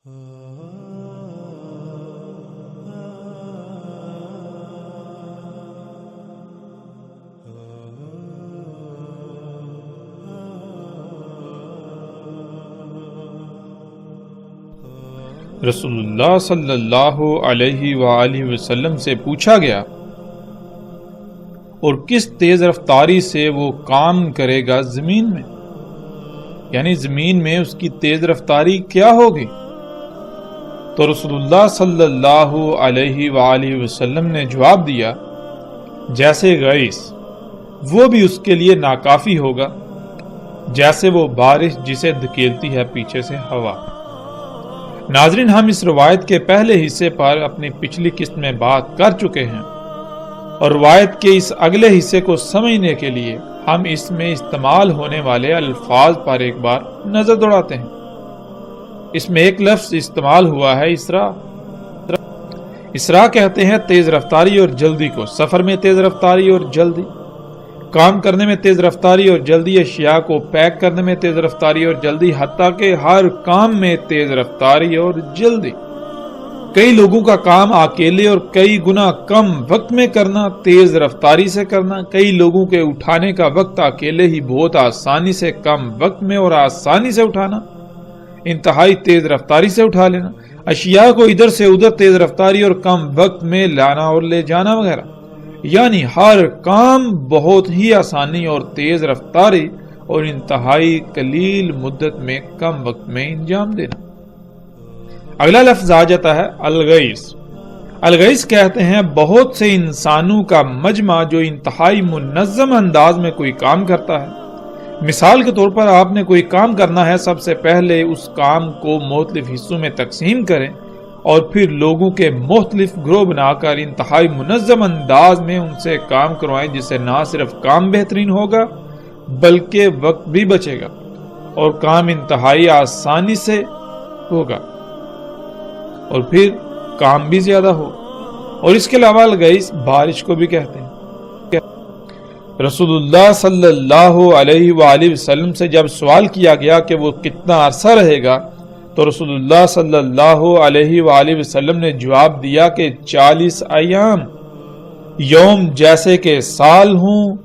رسول اللہ صلی اللہ علیہ وآلہ وسلم سے پوچھا گیا، اور کس تیز رفتاری سے وہ کام کرے گا زمین میں، یعنی زمین میں اس کی تیز رفتاری کیا ہوگی؟ تو رسول اللہ صلی اللہ علیہ وآلہ وسلم نے جواب دیا، جیسے غیث، وہ بھی اس کے لیے ناکافی ہوگا جیسے وہ بارش جسے دھکیلتی ہے پیچھے سے ہوا۔ ناظرین، ہم اس روایت کے پہلے حصے پر اپنی پچھلی قسط میں بات کر چکے ہیں، اور روایت کے اس اگلے حصے کو سمجھنے کے لیے ہم اس میں استعمال ہونے والے الفاظ پر ایک بار نظر دوڑاتے ہیں۔ اس میں ایک لفظ استعمال ہوا ہے اسراء۔ اسراء کہتے ہیں تیز رفتاری اور جلدی کو، سفر میں تیز رفتاری اور جلدی، کام کرنے میں تیز رفتاری اور جلدی، اشیاء کو پیک کرنے میں تیز رفتاری اور جلدی، حتیٰ کہ ہر کام میں تیز رفتاری اور جلدی۔ کئی لوگوں کا کام اکیلے اور کئی گنا کم وقت میں کرنا، تیز رفتاری سے کرنا، کئی لوگوں کے اٹھانے کا وقت اکیلے ہی بہت آسانی سے کم وقت میں اور آسانی سے اٹھانا، انتہائی تیز رفتاری سے اٹھا لینا، اشیاء کو ادھر سے ادھر تیز رفتاری اور کم وقت میں لانا اور لے جانا وغیرہ، یعنی ہر کام بہت ہی آسانی اور تیز رفتاری اور انتہائی قلیل مدت میں کم وقت میں انجام دینا۔ اگلا لفظ آ جاتا ہے الغیث۔ الغیث کہتے ہیں بہت سے انسانوں کا مجمع جو انتہائی منظم انداز میں کوئی کام کرتا ہے۔ مثال کے طور پر آپ نے کوئی کام کرنا ہے، سب سے پہلے اس کام کو مختلف حصوں میں تقسیم کریں اور پھر لوگوں کے مختلف گروہ بنا کر انتہائی منظم انداز میں ان سے کام کروائیں، جس سے نہ صرف کام بہترین ہوگا بلکہ وقت بھی بچے گا اور کام انتہائی آسانی سے ہوگا اور پھر کام بھی زیادہ ہو۔ اور اس کے علاوہ الغیث بارش کو بھی کہتے ہیں۔ رسول اللہ صلی اللہ علیہ وآلہ وسلم سے جب سوال کیا گیا کہ وہ کتنا عرصہ رہے گا، تو رسول اللہ صلی اللہ علیہ وآلہ وسلم نے جواب دیا کہ 40 ایام، یوم جیسے کہ سال ہوں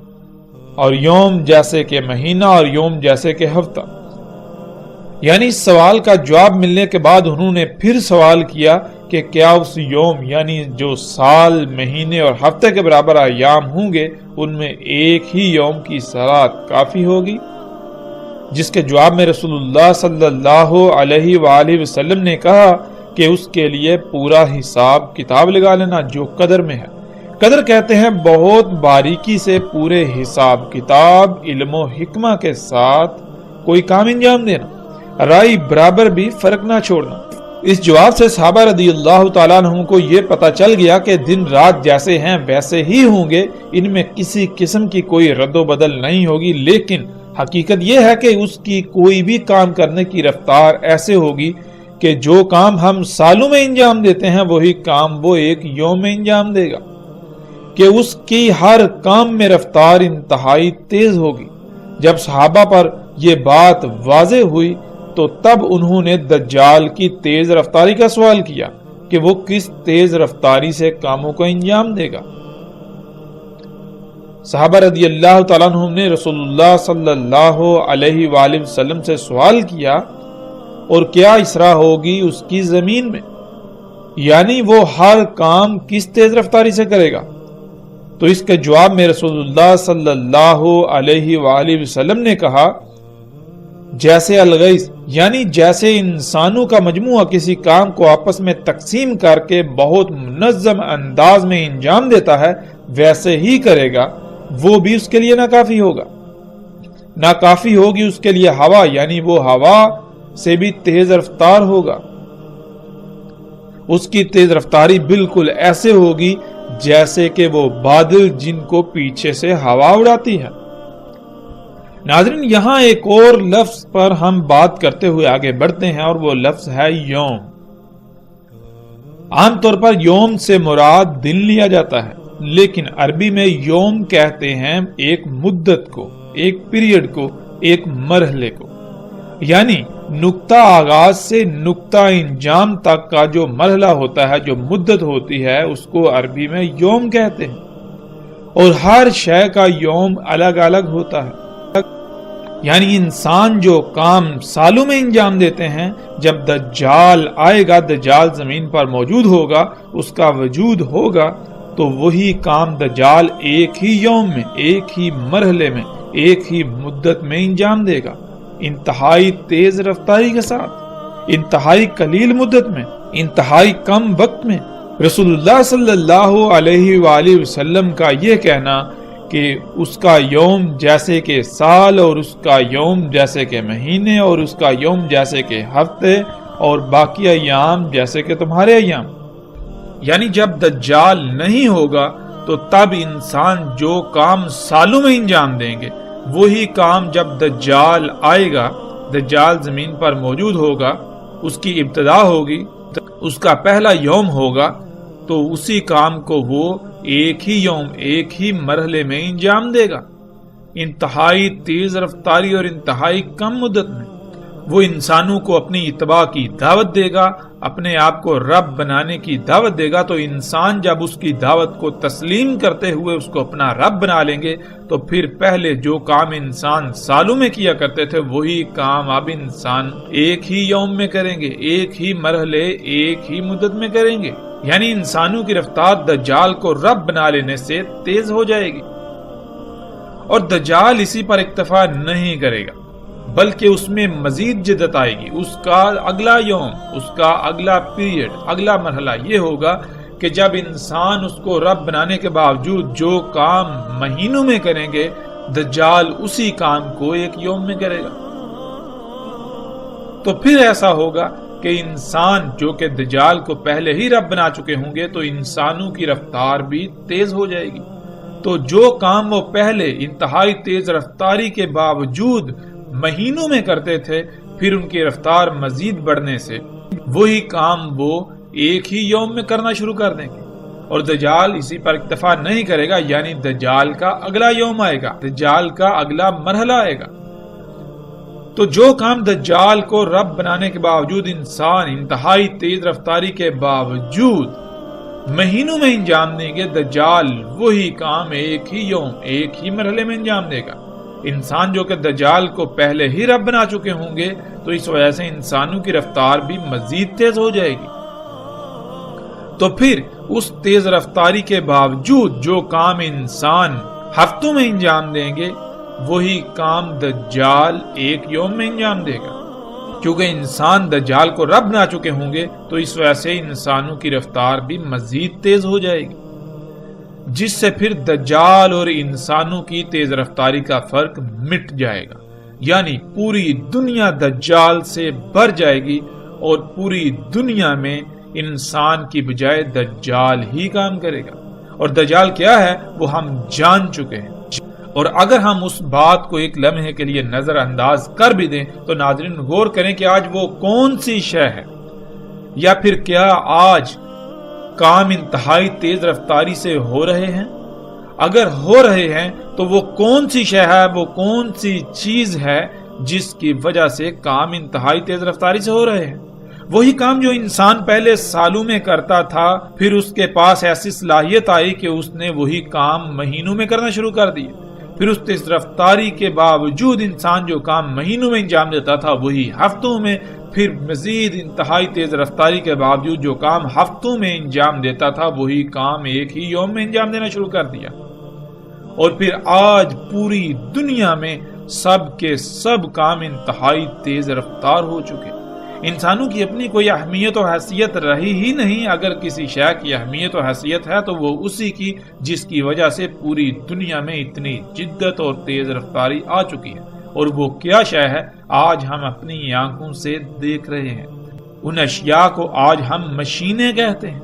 اور یوم جیسے کہ مہینہ اور یوم جیسے کہ ہفتہ۔ یعنی اس سوال کا جواب ملنے کے بعد انہوں نے پھر سوال کیا کہ کیا اس یوم یعنی جو سال، مہینے اور ہفتے کے برابر ایام ہوں گے، ان میں ایک ہی یوم کی صلاۃ کافی ہوگی؟ جس کے جواب میں رسول اللہ صلی اللہ علیہ وآلہ وسلم نے کہا کہ اس کے لیے پورا حساب کتاب لگا لینا جو قدر میں ہے۔ قدر کہتے ہیں بہت باریکی سے پورے حساب کتاب، علم و حکمہ کے ساتھ کوئی کام انجام دینا، رائے برابر بھی فرق نہ چھوڑنا۔ اس جواب سے صحابہ رضی اللہ تعالیٰ عنہ کو یہ پتا چل گیا کہ دن رات جیسے ہیں ویسے ہی ہوں گے، ان میں کسی قسم کی کوئی رد و بدل نہیں ہوگی، لیکن حقیقت یہ ہے کہ اس کی کوئی بھی کام کرنے کی رفتار ایسے ہوگی کہ جو کام ہم سالوں میں انجام دیتے ہیں وہی کام وہ ایک یوم میں انجام دے گا، کہ اس کی ہر کام میں رفتار انتہائی تیز ہوگی۔ جب صحابہ پر یہ بات واضح ہوئی تو تب انہوں نے دجال کی تیز رفتاری کا سوال کیا کہ وہ کس تیز رفتاری سے کاموں کو انجام دے گا۔ صحابہ رضی اللہ تعالیٰ عنہ نے رسول اللہ صلی اللہ علیہ وآلہ وسلم سے سوال کیا، اور کیا اسراء ہوگی اس کی زمین میں، یعنی وہ ہر کام کس تیز رفتاری سے کرے گا؟ تو اس کے جواب میں رسول اللہ صلی اللہ علیہ وآلہ وسلم نے کہا، جیسے الغیث یعنی جیسے انسانوں کا مجموعہ کسی کام کو آپس میں تقسیم کر کے بہت منظم انداز میں انجام دیتا ہے ویسے ہی کرے گا، وہ بھی اس کے لیے ناکافی ہوگا۔ ناکافی ہوگی اس کے لیے ہوا، یعنی وہ ہوا سے بھی تیز رفتار ہوگا، اس کی تیز رفتاری بالکل ایسے ہوگی جیسے کہ وہ بادل جن کو پیچھے سے ہوا اڑاتی ہے۔ ناظرین، یہاں ایک اور لفظ پر ہم بات کرتے ہوئے آگے بڑھتے ہیں، اور وہ لفظ ہے یوم۔ عام طور پر یوم سے مراد دن لیا جاتا ہے، لیکن عربی میں یوم کہتے ہیں ایک مدت کو، ایک پیریڈ کو، ایک مرحلے کو، یعنی نقطہ آغاز سے نقطہ انجام تک کا جو مرحلہ ہوتا ہے، جو مدت ہوتی ہے، اس کو عربی میں یوم کہتے ہیں، اور ہر شے کا یوم الگ الگ ہوتا ہے۔ یعنی انسان جو کام سالوں میں انجام دیتے ہیں، جب دجال آئے گا، دجال زمین پر موجود ہوگا، اس کا وجود ہوگا، تو وہی کام دجال ایک ہی یوم میں، ایک ہی مرحلے میں، ایک ہی مدت میں انجام دے گا، انتہائی تیز رفتاری کے ساتھ، انتہائی قلیل مدت میں، انتہائی کم وقت میں۔ رسول اللہ صلی اللہ علیہ وآلہ وسلم کا یہ کہنا کہ اس کا یوم جیسے کہ سال، اور اس کا یوم جیسے کہ مہینے، اور اس کا یوم جیسے کہ ہفتے، اور باقی ایام جیسے کہ تمہارے ایام۔ یعنی جب دجال نہیں ہوگا تو تب انسان جو کام سالوں میں انجام دیں گے، وہی کام جب دجال آئے گا، دجال زمین پر موجود ہوگا، اس کی ابتدا ہوگی، اس کا پہلا یوم ہوگا، تو اسی کام کو وہ ایک ہی یوم، ایک ہی مرحلے میں انجام دے گا، انتہائی تیز رفتاری اور انتہائی کم مدت میں۔ وہ انسانوں کو اپنی اتباع کی دعوت دے گا، اپنے آپ کو رب بنانے کی دعوت دے گا، تو انسان جب اس کی دعوت کو تسلیم کرتے ہوئے اس کو اپنا رب بنا لیں گے، تو پھر پہلے جو کام انسان سالوں میں کیا کرتے تھے، وہی کام اب انسان ایک ہی یوم میں کریں گے، ایک ہی مرحلے، ایک ہی مدت میں کریں گے۔ یعنی انسانوں کی رفتار دجال کو رب بنا لینے سے تیز ہو جائے گی، اور دجال اسی پر اکتفا نہیں کرے گا، بلکہ اس میں مزید جدت آئے گی۔ اس کا اگلا یوم، اس کا اگلا پیریڈ، اگلا مرحلہ یہ ہوگا کہ جب انسان اس کو رب بنانے کے باوجود جو کام مہینوں میں کریں گے، دجال اسی کام کو ایک یوم میں کرے گا۔ تو پھر ایسا ہوگا کہ انسان جو کہ دجال کو پہلے ہی رب بنا چکے ہوں گے، تو انسانوں کی رفتار بھی تیز ہو جائے گی۔ تو جو کام وہ پہلے انتہائی تیز رفتاری کے باوجود مہینوں میں کرتے تھے، پھر ان کی رفتار مزید بڑھنے سے وہی کام وہ ایک ہی یوم میں کرنا شروع کر دیں گے، اور دجال اسی پر اکتفا نہیں کرے گا، یعنی دجال کا اگلا یوم آئے گا، دجال کا اگلا مرحلہ آئے گا۔ تو جو کام دجال کو رب بنانے کے باوجود انسان انتہائی تیز رفتاری کے باوجود مہینوں میں انجام دیں گے، دجال وہی کام ایک ہی یوم، ایک ہی مرحلے میں انجام دے گا۔ انسان جو کہ دجال کو پہلے ہی رب بنا چکے ہوں گے، تو اس وجہ سے انسانوں کی رفتار بھی مزید تیز ہو جائے گی۔ تو پھر اس تیز رفتاری کے باوجود جو کام انسان ہفتوں میں انجام دیں گے، وہی کام دجال ایک یوم میں انجام دے گا۔ کیونکہ انسان دجال کو رب بنا چکے ہوں گے، تو اس وجہ سے انسانوں کی رفتار بھی مزید تیز ہو جائے گی، جس سے پھر دجال اور انسانوں کی تیز رفتاری کا فرق مٹ جائے گا۔ یعنی پوری دنیا دجال سے بھر جائے گی، اور پوری دنیا میں انسان کی بجائے دجال ہی کام کرے گا۔ اور دجال کیا ہے وہ ہم جان چکے ہیں، اور اگر ہم اس بات کو ایک لمحے کے لیے نظر انداز کر بھی دیں تو ناظرین غور کریں کہ آج وہ کون سی شے ہے، یا پھر کیا آج کام انتہائی تیز رفتاری سے ہو رہے ہیں؟ اگر ہو رہے ہیں تو وہ کون سی شے ہے، وہ کون سی چیز ہے جس کی وجہ سے کام انتہائی تیز رفتاری سے ہو رہے ہیں؟ وہی کام جو انسان پہلے سالوں میں کرتا تھا، پھر اس کے پاس ایسی صلاحیت آئی کہ اس نے وہی کام مہینوں میں کرنا شروع کر دیے۔ پھر اس تیز رفتاری کے باوجود انسان جو کام مہینوں میں انجام دیتا تھا، وہی ہفتوں میں، پھر مزید انتہائی تیز رفتاری کے باوجود جو کام ہفتوں میں انجام دیتا تھا، وہی کام ایک ہی یوم میں انجام دینا شروع کر دیا۔ اور پھر آج پوری دنیا میں سب کے سب کام انتہائی تیز رفتار ہو چکے۔ انسانوں کی اپنی کوئی اہمیت و حیثیت رہی ہی نہیں۔ اگر کسی شے کی اہمیت و حیثیت ہے تو وہ اسی کی جس کی وجہ سے پوری دنیا میں اتنی جدت اور تیز رفتاری آ چکی ہے۔ اور وہ کیا شے ہے آج ہم اپنی آنکھوں سے دیکھ رہے ہیں۔ ان اشیاء کو آج ہم مشینیں کہتے ہیں۔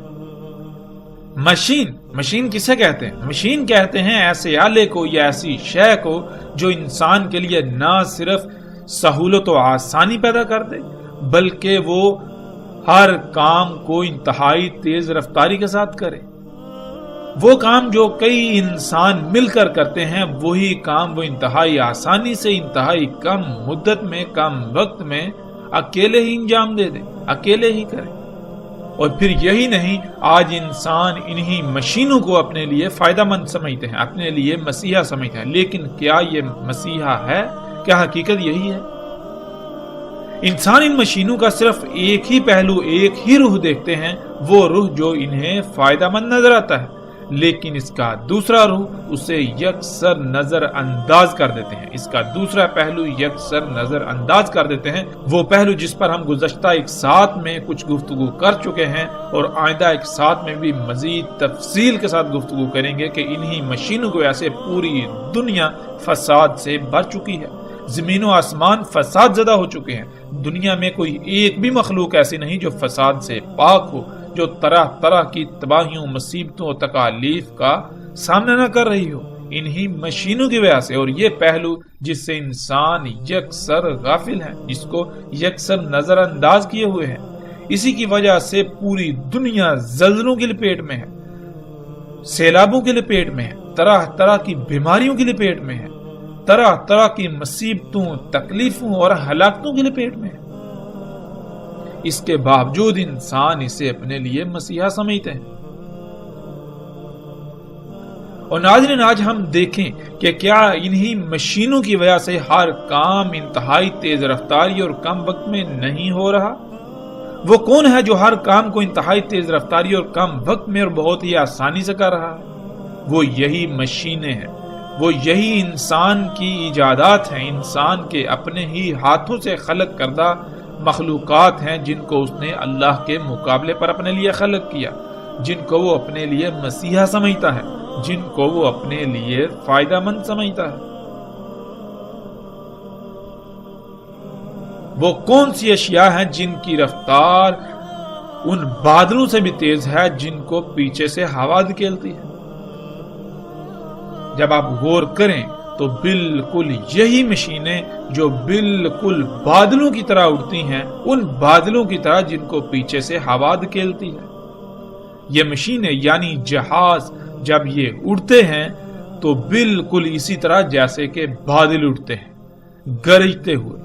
مشین کسے کہتے ہیں؟ مشین کہتے ہیں ایسے آلے کو یا ایسی شے کو جو انسان کے لیے نہ صرف سہولت و آسانی پیدا کر دے، بلکہ وہ ہر کام کو انتہائی تیز رفتاری کے ساتھ کرے۔ وہ کام جو کئی انسان مل کر کرتے ہیں، وہی کام وہ انتہائی آسانی سے، انتہائی کم مدت میں، کم وقت میں اکیلے ہی انجام دے دے، اکیلے ہی کرے۔ اور پھر یہی نہیں، آج انسان انہی مشینوں کو اپنے لیے فائدہ مند سمجھتے ہیں، اپنے لیے مسیحا سمجھتے ہیں، لیکن کیا یہ مسیحا ہے؟ کیا حقیقت یہی ہے؟ انسان ان مشینوں کا صرف ایک ہی پہلو، ایک ہی روح دیکھتے ہیں، وہ روح جو انہیں فائدہ مند نظر آتا ہے، لیکن اس کا دوسرا روح اسے یکسر نظر انداز کر دیتے ہیں۔ اس کا دوسرا پہلو یکسر نظر انداز کر دیتے ہیں، وہ پہلو جس پر ہم گزشتہ ایک ساتھ میں کچھ گفتگو کر چکے ہیں اور آئندہ ایک ساتھ میں بھی مزید تفصیل کے ساتھ گفتگو کریں گے کہ انہی مشینوں کو ایسے پوری دنیا فساد سے بھر چکی ہے، زمین و آسمان فساد زدہ ہو چکے ہیں۔ دنیا میں کوئی ایک بھی مخلوق ایسی نہیں جو فساد سے پاک ہو، جو طرح طرح کی تباہیوں، مصیبتوں اور تکالیف کا سامنا نہ کر رہی ہو، انہی مشینوں کی وجہ سے۔ اور یہ پہلو جس سے انسان یکسر غافل ہے، جس کو یکسر نظر انداز کیے ہوئے ہیں، اسی کی وجہ سے پوری دنیا زلزلوں کی لپیٹ میں ہے، سیلابوں کی لپیٹ میں ہے، طرح طرح کی بیماریوں کی لپیٹ میں ہے، طرح طرح کی مصیبتوں، تکلیفوں اور ہلاکتوں کی لپیٹ میں ہے۔ اس کے باوجود انسان اسے اپنے لیے مسیحا سمجھتے ہیں۔ اور ناظرین، آج ہم دیکھیں کہ کیا انہی مشینوں کی وجہ سے ہر کام انتہائی تیز رفتاری اور کم وقت میں نہیں ہو رہا؟ وہ کون ہے جو ہر کام کو انتہائی تیز رفتاری اور کم وقت میں اور بہت ہی آسانی سے کر رہا ہے؟ وہ یہی مشینیں ہیں، وہ یہی انسان کی ایجادات ہیں، انسان کے اپنے ہی ہاتھوں سے خلق کردہ مخلوقات ہیں، جن کو اس نے اللہ کے مقابلے پر اپنے لیے خلق کیا، جن کو وہ اپنے لیے مسیحا سمجھتا ہے، جن کو وہ اپنے لیے فائدہ مند سمجھتا ہے۔ وہ کون سی اشیاء ہیں جن کی رفتار ان بادلوں سے بھی تیز ہے جن کو پیچھے سے ہوا دھکیلتی ہے؟ جب آپ غور کریں تو بالکل یہی مشینیں جو بالکل بادلوں کی طرح اڑتی ہیں، ان بادلوں کی طرح جن کو پیچھے سے ہوا دھکیلتی ہے۔ یہ مشینیں یعنی جہاز جب یہ اڑتے ہیں تو بالکل اسی طرح جیسے کہ بادل اڑتے ہیں، گرجتے ہوئے۔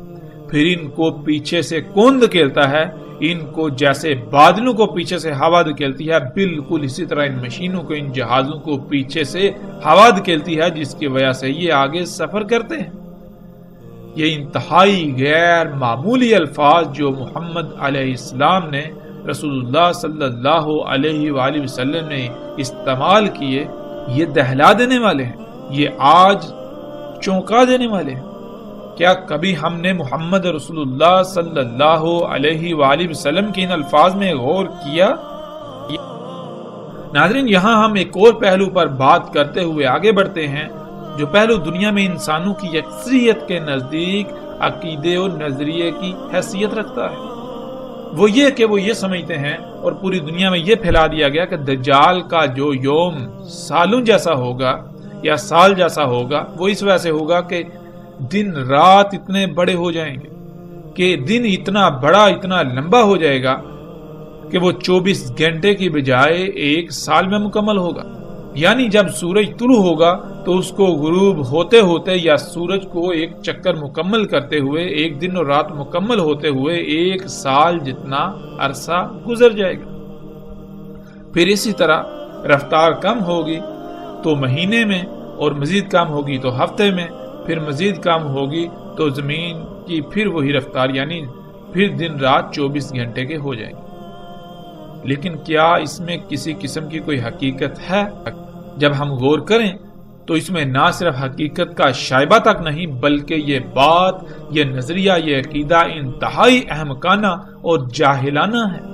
پھر ان کو پیچھے سے کون دھکیلتا ہے؟ ان کو جیسے بادلوں کو پیچھے سے ہوا دھکیلتی ہے، بالکل اسی طرح ان مشینوں کو، ان جہازوں کو پیچھے سے ہوا دھکیلتی ہے، جس کی وجہ سے یہ آگے سفر کرتے ہیں۔ یہ انتہائی غیر معمولی الفاظ جو محمد علیہ السلام نے، رسول اللہ صلی اللہ علیہ وآلہ وسلم نے استعمال کیے، یہ دہلا دینے والے ہیں، یہ آج چونکا دینے والے ہیں۔ کیا کبھی ہم نے محمد رسول اللہ صلی اللہ علیہ وآلہ وسلم کے ان الفاظ میں غور کیا؟ ناظرین، یہاں ہم ایک اور پہلو پر بات کرتے ہوئے آگے بڑھتے ہیں، جو پہلو دنیا میں انسانوں کی اکثریت کے نزدیک عقیدے اور نظریے کی حیثیت رکھتا ہے۔ وہ یہ کہ وہ یہ سمجھتے ہیں اور پوری دنیا میں یہ پھیلا دیا گیا کہ دجال کا جو یوم سالوں جیسا ہوگا یا سال جیسا ہوگا، وہ اس وجہ سے ہوگا کہ دن رات اتنے بڑے ہو جائیں گے، کہ دن اتنا بڑا، اتنا لمبا ہو جائے گا کہ وہ 24 گھنٹے کی بجائے ایک سال میں مکمل ہوگا۔ یعنی جب سورج طلوع ہوگا تو اس کو غروب ہوتے ہوتے یا سورج کو ایک چکر مکمل کرتے ہوئے، ایک دن اور رات مکمل ہوتے ہوئے ایک سال جتنا عرصہ گزر جائے گا۔ پھر اسی طرح رفتار کم ہوگی تو مہینے میں، اور مزید کم ہوگی تو ہفتے میں، پھر مزید کم ہوگی تو زمین کی پھر وہی رفتار، یعنی پھر دن رات 24 گھنٹے کے ہو جائیں گے۔ لیکن کیا اس میں کسی قسم کی کوئی حقیقت ہے؟ جب ہم غور کریں تو اس میں نہ صرف حقیقت کا شائبہ تک نہیں، بلکہ یہ بات، یہ نظریہ، یہ عقیدہ انتہائی احمقانہ اور جاہلانہ ہے۔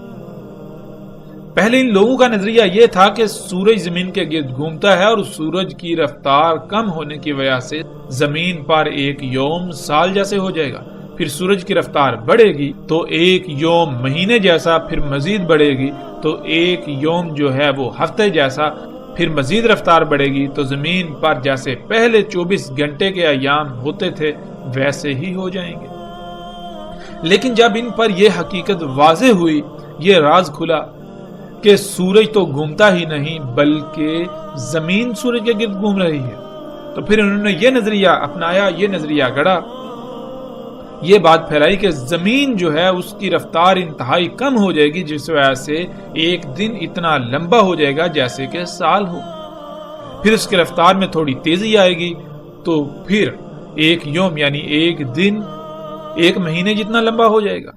پہلے ان لوگوں کا نظریہ یہ تھا کہ سورج زمین کے گرد گھومتا ہے اور سورج کی رفتار کم ہونے کی وجہ سے زمین پر ایک یوم سال جیسے ہو جائے گا، پھر سورج کی رفتار بڑھے گی تو ایک یوم مہینے جیسا، پھر مزید بڑھے گی تو ایک یوم جو ہے وہ ہفتے جیسا، پھر مزید رفتار بڑھے گی تو زمین پر جیسے پہلے 24 گھنٹے کے ایام ہوتے تھے ویسے ہی ہو جائیں گے۔ لیکن جب ان پر یہ حقیقت واضح ہوئی، یہ راز کھلا کہ سورج تو گھومتا ہی نہیں بلکہ زمین سورج کے گرد گھوم رہی ہے، تو پھر انہوں نے یہ نظریہ اپنایا، یہ نظریہ گڑا یہ بات پھیلائی کہ زمین جو ہے اس کی رفتار انتہائی کم ہو جائے گی، جس وجہ سے ایک دن اتنا لمبا ہو جائے گا جیسے کہ سال ہو. پھر اس کی رفتار میں تھوڑی تیزی آئے گی تو پھر ایک یوم یعنی ایک دن ایک مہینے جتنا لمبا ہو جائے گا.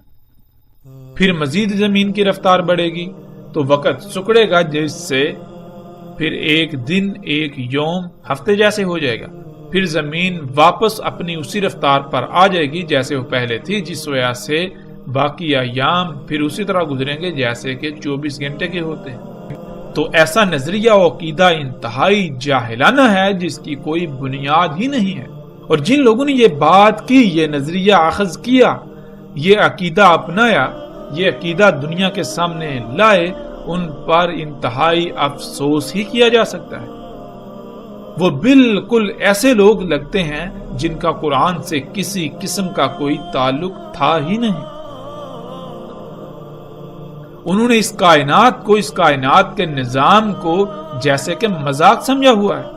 پھر مزید زمین کی رفتار بڑھے گی تو وقت سکڑے گا، جس سے پھر ایک دن ایک یوم ہفتے جیسے ہو جائے گا. پھر زمین واپس اپنی اسی رفتار پر آ جائے گی جیسے وہ پہلے تھی، جس وجہ سے باقی ایام پھر اسی طرح گزریں گے جیسے کہ 24 گھنٹے کے ہوتے ہیں. تو ایسا نظریہ و عقیدہ انتہائی جاہلانہ ہے جس کی کوئی بنیاد ہی نہیں ہے. اور جن لوگوں نے یہ بات کی، یہ نظریہ اخذ کیا، یہ عقیدہ اپنایا، یہ عقیدہ دنیا کے سامنے لائے، ان پر انتہائی افسوس ہی کیا جا سکتا ہے. وہ بالکل ایسے لوگ لگتے ہیں جن کا قرآن سے کسی قسم کا کوئی تعلق تھا ہی نہیں. انہوں نے اس کائنات کے نظام کو جیسے کہ مذاق سمجھا ہوا ہے.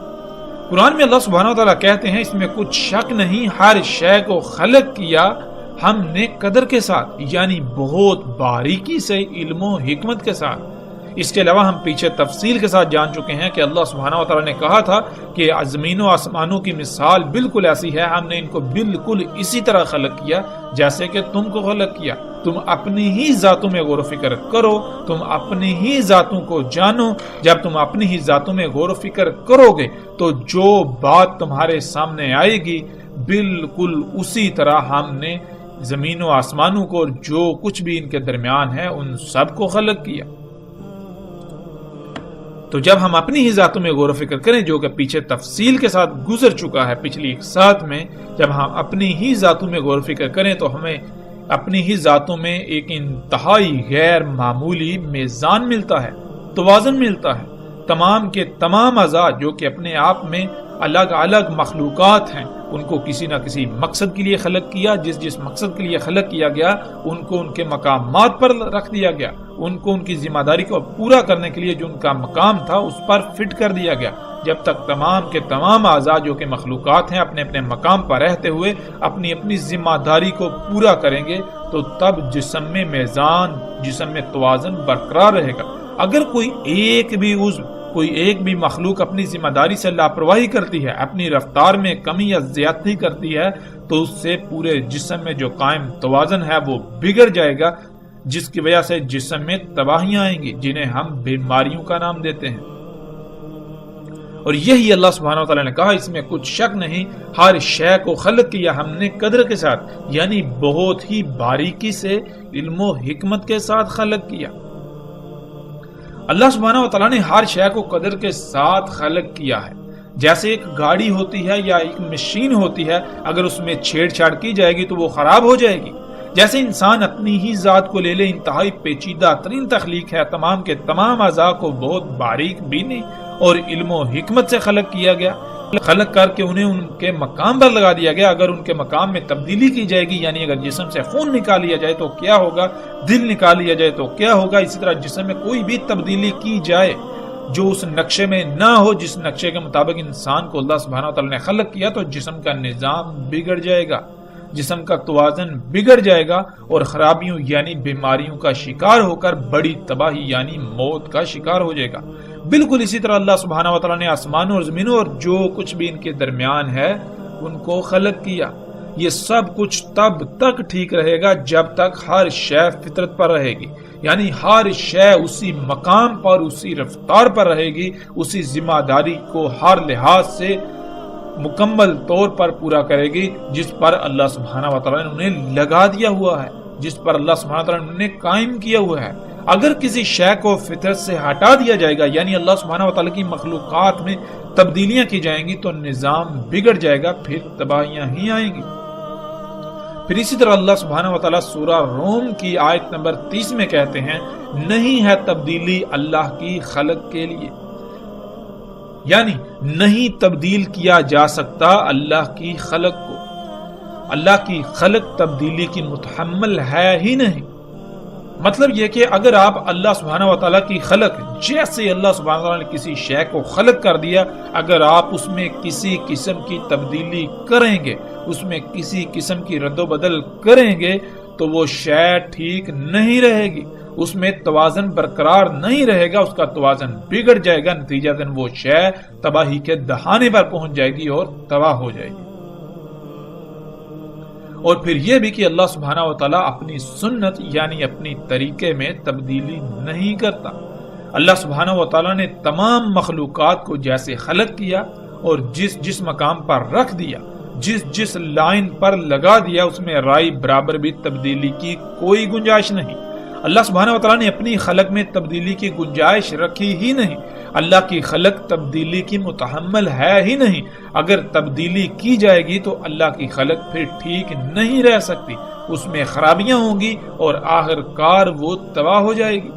قرآن میں اللہ سبحانہ و تعالیٰ کہتے ہیں اس میں کچھ شک نہیں، ہر شے کو خلق کیا ہم نے قدر کے ساتھ، یعنی بہت باریکی سے، علم و حکمت کے ساتھ. اس کے علاوہ ہم پیچھے تفصیل کے ساتھ جان چکے ہیں کہ اللہ سبحانہ و تعالیٰ نے کہا تھا کہ زمین و آسمانوں کی مثال بالکل ایسی ہے، ہم نے ان کو بالکل اسی طرح خلق کیا جیسے کہ تم کو خلق کیا. تم اپنی ہی ذاتوں میں غور و فکر کرو، تم اپنی ہی ذاتوں کو جانو. جب تم اپنی ہی ذاتوں میں غور و فکر کرو گے تو جو بات تمہارے سامنے آئے گی بالکل اسی طرح ہم نے زمین و آسمانوں کو اور جو کچھ بھی ان کے درمیان ہے ان سب کو خلق کیا. تو جب ہم اپنی ہی ذاتوں میں غور و فکر کریں، جو کہ پیچھے تفصیل کے ساتھ گزر چکا ہے پچھلی ایک ساتھ میں، جب ہم اپنی ہی ذاتوں میں غور و فکر کریں تو ہمیں اپنی ہی ذاتوں میں ایک انتہائی غیر معمولی میزان ملتا ہے، توازن ملتا ہے. تمام کے تمام اعضاء جو کہ اپنے آپ میں الگ الگ مخلوقات ہیں، ان کو کسی نہ کسی مقصد کے لیے خلق کیا. جس مقصد کے لیے خلق کیا گیا ان کو ان کے مقامات پر رکھ دیا گیا، ان کو ان کی ذمہ داری کو پورا کرنے کے لیے جو ان کا مقام تھا اس پر فٹ کر دیا گیا. جب تک تمام کے تمام اعضاء جو کہ مخلوقات ہیں اپنے اپنے مقام پر رہتے ہوئے اپنی اپنی ذمہ داری کو پورا کریں گے تو تب جسم میں میزان، جسم میں توازن برقرار رہے گا. اگر کوئی ایک بھی مخلوق اپنی ذمہ داری سے لاپرواہی کرتی ہے، اپنی رفتار میں کمی یا زیادتی کرتی ہے، تو اس سے پورے جسم میں جو قائم توازن ہے وہ بگڑ جائے گا، جس کی وجہ سے جسم میں تباہیاں آئیں گی جنہیں ہم بیماریوں کا نام دیتے ہیں. اور یہی اللہ سبحانہ و تعالیٰ نے کہا اس میں کچھ شک نہیں، ہر شے کو خلق کیا ہم نے قدر کے ساتھ، یعنی بہت ہی باریکی سے، علم و حکمت کے ساتھ خلق کیا. اللہ سبحانہ و تعالیٰ نے ہر شے کو قدر کے ساتھ خلق کیا ہے. جیسے ایک گاڑی ہوتی ہے یا ایک مشین ہوتی ہے، اگر اس میں چھیڑ چھاڑ کی جائے گی تو وہ خراب ہو جائے گی. جیسے انسان اپنی ہی ذات کو لے لے، انتہائی پیچیدہ ترین تخلیق ہے، تمام کے تمام اعضاء کو بہت باریک بینی اور علم و حکمت سے خلق کیا گیا، خلق کر کے انہیں ان کے مقام پر لگا دیا گیا. اگر ان کے مقام میں تبدیلی کی جائے گی، یعنی اگر جسم سے خون نکال لیا جائے تو کیا ہوگا، دل نکال لیا جائے تو کیا ہوگا، اسی طرح جسم میں کوئی بھی تبدیلی کی جائے جو اس نقشے میں نہ ہو، جس نقشے کے مطابق انسان کو اللہ سبحانہ و تعالیٰ نے خلق کیا، تو جسم کا نظام بگڑ جائے گا، جسم کا توازن بگڑ جائے گا اور خرابیوں یعنی بیماریوں کا شکار ہو کر بڑی تباہی یعنی موت کا شکار ہو جائے گا. بالکل اسی طرح اللہ سبحانہ و تعالیٰ نے آسمانوں اور زمینوں اور جو کچھ بھی ان کے درمیان ہے ان کو خلق کیا. یہ سب کچھ تب تک ٹھیک رہے گا جب تک ہر شے فطرت پر رہے گی، یعنی ہر شے اسی مقام پر، اسی رفتار پر رہے گی، اسی ذمہ داری کو ہر لحاظ سے مکمل طور پر پورا کرے گی جس پر اللہ سبحانہ و تعالیٰ نے انہیں لگا دیا ہوا ہے، جس پر اللہ سبحانہ و تعالیٰ نے انہیں قائم کیا ہوا ہے. اگر کسی شے کو فطرت سے ہٹا دیا جائے گا، یعنی اللہ سبحانہ و تعالیٰ کی مخلوقات میں تبدیلیاں کی جائیں گی، تو نظام بگڑ جائے گا، پھر تباہیاں ہی آئیں گی. پھر اسی طرح اللہ سبحانہ و تعالیٰ سورہ روم کی آیت نمبر 30 میں کہتے ہیں نہیں ہے تبدیلی اللہ کی خلق کے لیے، یعنی نہیں تبدیل کیا جا سکتا اللہ کی خلق کو. اللہ کی خلق تبدیلی کی متحمل ہے ہی نہیں. مطلب یہ کہ اگر آپ اللہ سبحانہ و تعالیٰ کی خلق، جیسے اللہ سبحانہ و تعالیٰ نے کسی شے کو خلق کر دیا، اگر آپ اس میں کسی قسم کی تبدیلی کریں گے، اس میں کسی قسم کی رد و بدل کریں گے، تو وہ شے ٹھیک نہیں رہے گی، اس میں توازن برقرار نہیں رہے گا، اس کا توازن بگڑ جائے گا، نتیجتاً وہ شے تباہی کے دہانے پر پہنچ جائے گی اور تباہ ہو جائے گی۔ اور پھر یہ بھی کہ اللہ سبحانہ و تعالیٰ اپنی سنت یعنی اپنی طریقے میں تبدیلی نہیں کرتا۔ اللہ سبحانہ و تعالیٰ نے تمام مخلوقات کو جیسے خلق کیا اور جس مقام پر رکھ دیا، جس لائن پر لگا دیا، اس میں رائی برابر بھی تبدیلی کی کوئی گنجائش نہیں۔ اللہ سبحانہ و تعالیٰ نے اپنی خلق میں تبدیلی کی گنجائش رکھی ہی نہیں۔ اللہ کی خلق تبدیلی کی متحمل ہے ہی نہیں۔ اگر تبدیلی کی جائے گی تو اللہ کی خلق پھر ٹھیک نہیں رہ سکتی، اس میں خرابیاں ہوں گی اور آخر کار وہ تباہ ہو جائے گی۔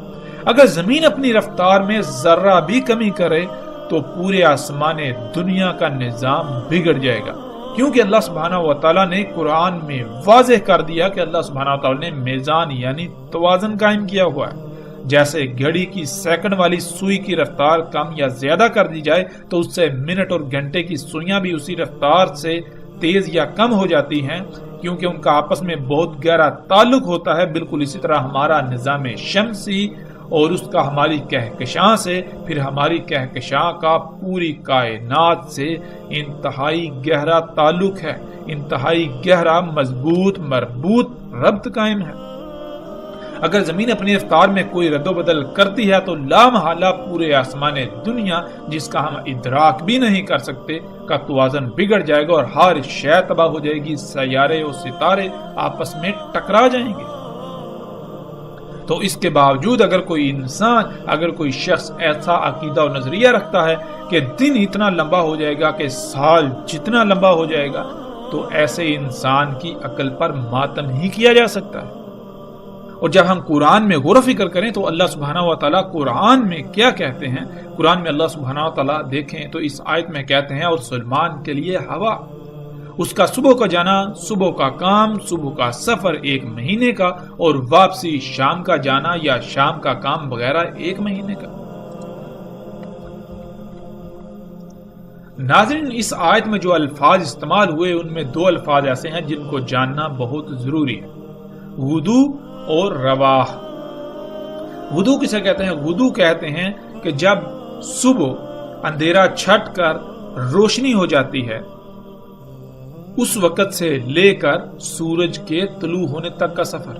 اگر زمین اپنی رفتار میں ذرہ بھی کمی کرے تو پورے آسمان دنیا کا نظام بگڑ جائے گا، کیونکہ اللہ سبحانہ و تعالیٰ نے قرآن میں واضح کر دیا کہ اللہ سبحانہ و تعالیٰ نے میزان یعنی توازن قائم کیا ہوا ہے۔ جیسے گھڑی کی سیکنڈ والی سوئی کی رفتار کم یا زیادہ کر دی جائے تو اس سے منٹ اور گھنٹے کی سوئیاں بھی اسی رفتار سے تیز یا کم ہو جاتی ہیں، کیونکہ ان کا آپس میں بہت گہرا تعلق ہوتا ہے۔ بالکل اسی طرح ہمارا نظام شمسی اور اس کا ہماری کہکشاں سے، پھر ہماری کہکشاں کا پوری کائنات سے انتہائی گہرا تعلق ہے، انتہائی گہرا مضبوط مربوط ربط قائم ہے۔ اگر زمین اپنی رفتار میں کوئی رد و بدل کرتی ہے تو لا محالہ پورے آسمان دنیا، جس کا ہم ادراک بھی نہیں کر سکتے، کا توازن بگڑ جائے گا اور ہر شے تباہ ہو جائے گی، سیارے اور ستارے آپس میں ٹکرا جائیں گے۔ تو اس کے باوجود اگر کوئی انسان، اگر کوئی شخص ایسا عقیدہ و نظریہ رکھتا ہے کہ دن اتنا لمبا ہو جائے گا کہ سال جتنا لمبا ہو جائے گا، تو ایسے انسان کی عقل پر ماتم ہی کیا جا سکتا ہے۔ اور جب ہم قرآن میں غور و فکر کریں تو اللہ سبحانہ و تعالیٰ قرآن میں کیا کہتے ہیں؟ قرآن میں اللہ سبحانہ و تعالیٰ دیکھیں تو اس آیت میں کہتے ہیں، اور سلیمان کے لیے ہوا، اس کا صبح کا جانا، صبح کا کام، صبح کا سفر 1 مہینے کا، اور واپسی شام کا جانا یا شام کا کام وغیرہ 1 مہینے کا۔ ناظرین، اس آیت میں جو الفاظ استعمال ہوئے ان میں 2 الفاظ ایسے ہیں جن کو جاننا بہت ضروری ہے، غدو اور رواح۔ غدو کسے کہتے ہیں؟ غدو کہتے ہیں کہ جب صبح اندھیرا چھٹ کر روشنی ہو جاتی ہے، اس وقت سے لے کر سورج کے طلوع ہونے تک کا سفر۔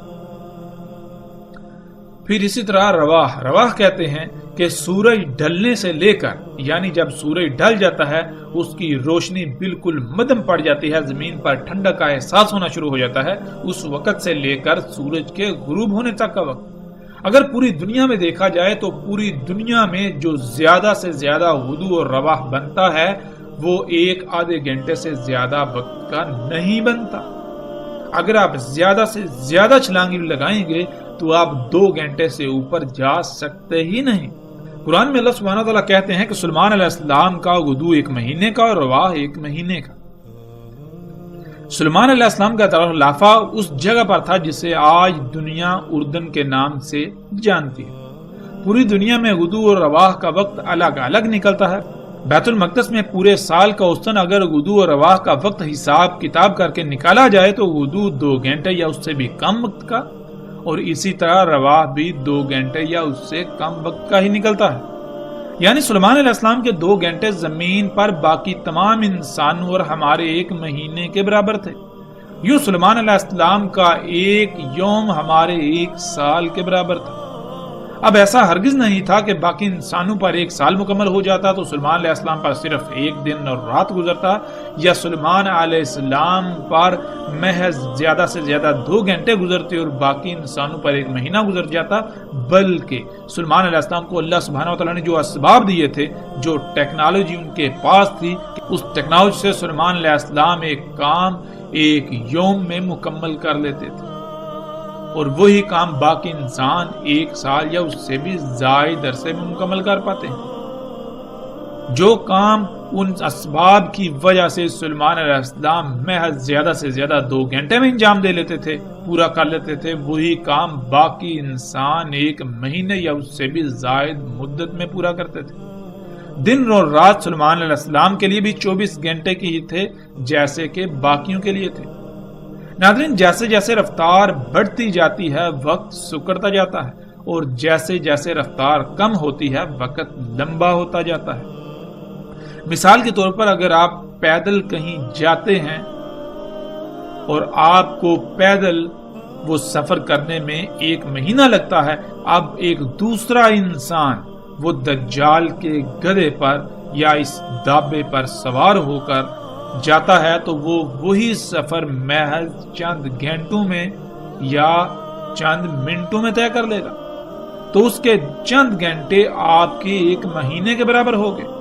پھر اسی طرح رواح کہتے ہیں کہ سورج ڈھلنے سے لے کر، یعنی جب سورج ڈھل جاتا ہے اس کی روشنی بالکل مدھم پڑ جاتی ہے، زمین پر ٹھنڈک کا احساس ہونا شروع ہو جاتا ہے، اس وقت سے لے کر سورج کے غروب ہونے تک کا وقت۔ اگر پوری دنیا میں دیکھا جائے تو پوری دنیا میں جو زیادہ سے زیادہ غدو اور رواح بنتا ہے وہ 1 آدھے گھنٹے سے زیادہ وقت کا نہیں بنتا۔ اگر آپ زیادہ سے زیادہ چھلانگی لگائیں گے تو آپ 2 گھنٹے سے اوپر جا سکتے ہی نہیں۔ قرآن میں اللہ سبحانہ تعالیٰ کہتے ہیں کہ سلیمان علیہ السلام کا غدو 1 مہینے کا اور رواح 1 مہینے کا۔ سلیمان علیہ السلام کا خلافہ اس جگہ پر تھا جسے آج دنیا اردن کے نام سے جانتی ہے۔ پوری دنیا میں غدو اور رواح کا وقت الگ الگ نکلتا ہے۔ بیت المقدس میں پورے سال کا اوسطاً اگر غدو اور رواح کا وقت حساب کتاب کر کے نکالا جائے تو غدو 2 گھنٹے یا اس سے بھی کم وقت کا، اور اسی طرح رواح بھی 2 گھنٹے یا اس سے کم وقت کا ہی نکلتا ہے۔ یعنی سلیمان علیہ السلام کے 2 گھنٹے زمین پر باقی تمام انسانوں اور ہمارے 1 مہینے کے برابر تھے۔ یوں سلیمان علیہ السلام کا 1 یوم ہمارے 1 سال کے برابر تھا۔ اب ایسا ہرگز نہیں تھا کہ باقی انسانوں پر 1 سال مکمل ہو جاتا تو سلیمان علیہ السلام پر صرف 1 دن اور رات گزرتا، یا سلیمان علیہ السلام پر محض زیادہ سے زیادہ 2 گھنٹے گزرتے اور باقی انسانوں پر 1 مہینہ گزر جاتا، بلکہ سلیمان علیہ السلام کو اللہ سبحانہ وتعالی نے جو اسباب دیے تھے، جو ٹیکنالوجی ان کے پاس تھی، اس ٹیکنالوجی سے سلیمان علیہ السلام ایک کام 1 یوم میں مکمل کر لیتے تھے، اور وہی کام باقی انسان 1 سال یا اس سے بھی زائد عرصے میں مکمل کر پاتے ہیں۔ جو کام ان اسباب کی وجہ سے سلیمان علیہ السلام محض زیادہ سے زیادہ 2 گھنٹے میں انجام دے لیتے تھے، پورا کر لیتے تھے، وہی کام باقی انسان 1 مہینے یا اس سے بھی زائد مدت میں پورا کرتے تھے۔ دن اور رات سلیمان علیہ السلام کے لیے بھی 24 گھنٹے کی ہی تھے جیسے کہ باقیوں کے لیے تھے۔ ناظرین، جیسے جیسے رفتار بڑھتی جاتی ہے وقت سکڑتا جاتا ہے، اور جیسے جیسے رفتار کم ہوتی ہے وقت لمبا ہوتا جاتا ہے۔ مثال کے طور پر اگر آپ پیدل کہیں جاتے ہیں اور آپ کو پیدل وہ سفر کرنے میں 1 مہینہ لگتا ہے، اب ایک دوسرا انسان وہ دجال کے گدھے پر یا اس دابے پر سوار ہو کر جاتا ہے تو وہ وہی سفر محض چند گھنٹوں میں یا چند منٹوں میں طے کر لے گا، تو اس کے چند گھنٹے آپ کے 1 مہینے کے برابر ہو گئے۔